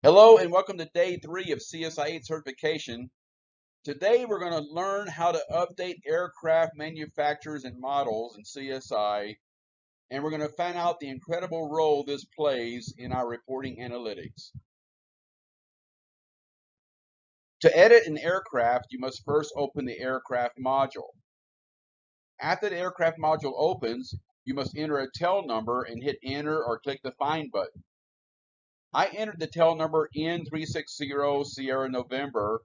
Hello and welcome to day 3 of CSI8 Certification. Today we're going to learn how to update aircraft manufacturers and models in CSI, and we're going to find out the incredible role this plays in our reporting analytics. To edit an aircraft, you must first open the aircraft module. After the aircraft module opens, you must enter a tail number and hit enter or click the find button. I entered the tail number N360 Sierra November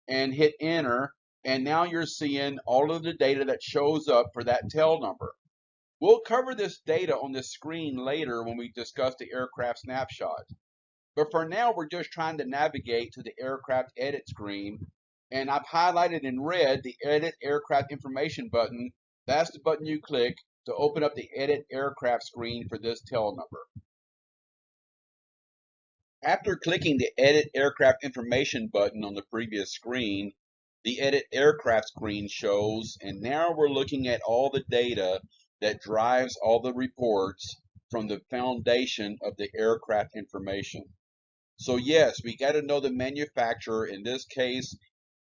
and hit enter, and now you're seeing all of the data that shows up for that tail number. We'll cover this data on the screen later when we discuss the aircraft snapshot. But for now, we're just trying to navigate to the aircraft edit screen, and I've highlighted in red the edit aircraft information button. That's the button you click to open up the edit aircraft screen for this tail number. After clicking the Edit Aircraft Information button on the previous screen, the Edit Aircraft screen shows, and now we're looking at all the data that drives all the reports from the foundation of the aircraft information. So yes, we got to know the manufacturer. In this case,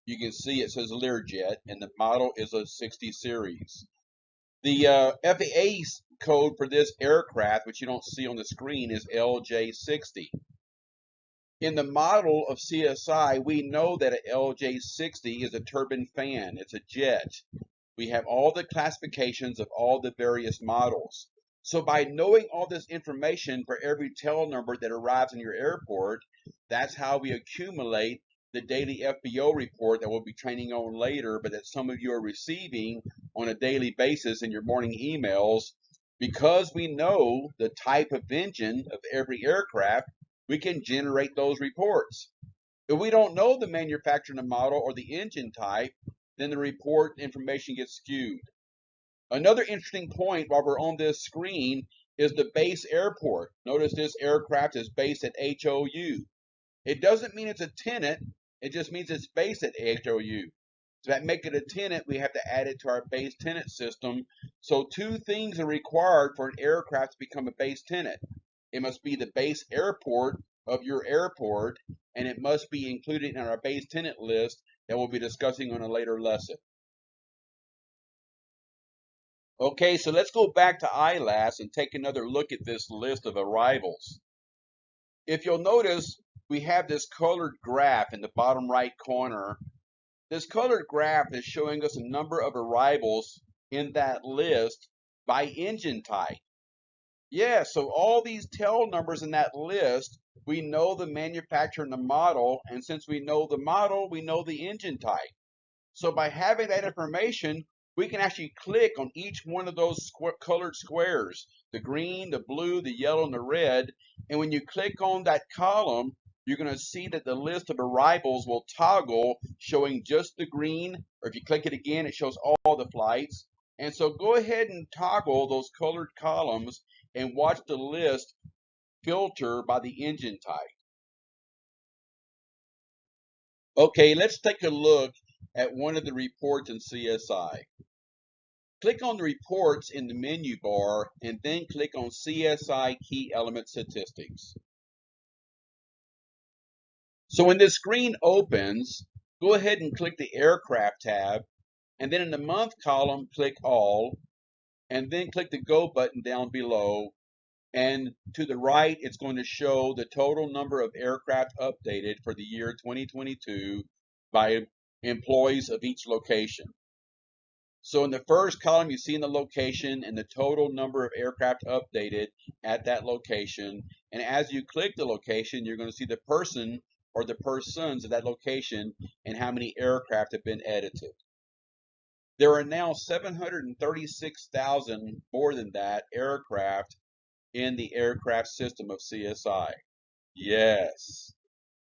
you can see it says Learjet, and the model is a 60 series. The FAA code for this aircraft, which you don't see on the screen, is LJ60. In the model of CSI, we know that an LJ60 is a turbine fan. It's a jet. We have all the classifications of all the various models. So by knowing all this information for every tail number that arrives in your airport, that's how we accumulate the daily FBO report that we'll be training on later, but that some of you are receiving on a daily basis in your morning emails. Because we know the type of engine of every aircraft, we can generate those reports. If we don't know the manufacturer and the model or the engine type, then the report information gets skewed. Another interesting point while we're on this screen is the base airport. Notice this aircraft is based at HOU. It doesn't mean it's a tenant, it just means it's based at HOU. So that make it a tenant, we have to add it to our base tenant system. So two things are required for an aircraft to become a base tenant. It must be the base airport of your airport, and it must be included in our base tenant list that we'll be discussing on a later lesson. Okay, so let's go back to ILAS and take another look at this list of arrivals. If you'll notice, we have this colored graph in the bottom right corner. This colored graph is showing us a number of arrivals in that list by engine type. Yeah, so all these tail numbers in that list, we know the manufacturer and the model, and since we know the model, we know the engine type. So by having that information, we can actually click on each one of those colored squares, the green, the blue, the yellow, and the red, and when you click on that column, you're going to see that the list of arrivals will toggle, showing just the green, or if you click it again, it shows all the flights. And so go ahead and toggle those colored columns and watch the list filter by the engine type. Okay, let's take a look at one of the reports in CSI. Click on the reports in the menu bar and then click on CSI Key Element Statistics. So when this screen opens, go ahead and click the Aircraft tab, and then in the month column, click All, and then click the Go button down below. And to the right, it's going to show the total number of aircraft updated for the year 2022 by employees of each location. So in the first column, you see in the location and the total number of aircraft updated at that location. And as you click the location, you're going to see the person or the persons of that location and how many aircraft have been edited. There are now 736,000 more than that aircraft in the aircraft system of CSI. Yes.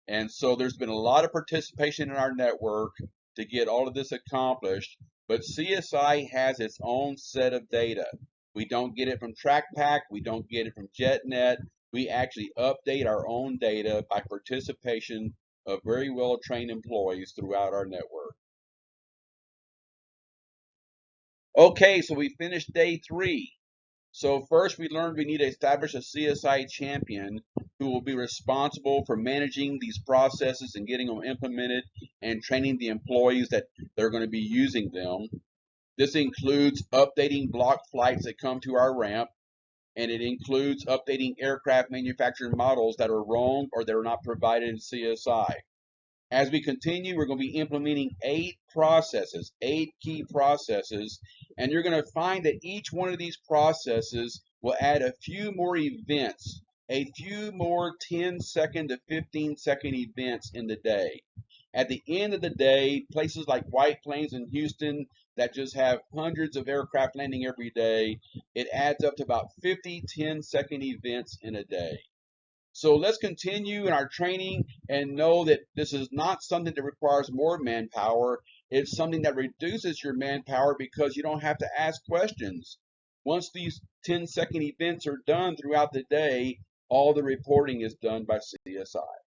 And so there's been a lot of participation in our network to get all of this accomplished, but CSI has its own set of data. We don't get it from TrackPack, we don't get it from JetNet. We actually update our own data by participation of very well-trained employees throughout our network. Okay, so we finished day 3. So first we learned we need to establish a CSI champion. who will be responsible for managing these processes and getting them implemented and training the employees that they're going to be using them. This includes updating block flights that come to our ramp, and it includes updating aircraft manufacturing models that are wrong or that are not provided in CSI. As we continue, we're going to be implementing 8 processes, 8 key processes, and you're going to find that each one of these processes will add a few more events, a few more 10-second to 15-second events in the day. At the end of the day, places like White Plains and Houston that just have hundreds of aircraft landing every day, it adds up to about 50 10-second events in a day. So let's continue in our training and know that this is not something that requires more manpower. It's something that reduces your manpower because you don't have to ask questions. Once these 10-second events are done throughout the day, all the reporting is done by CSI.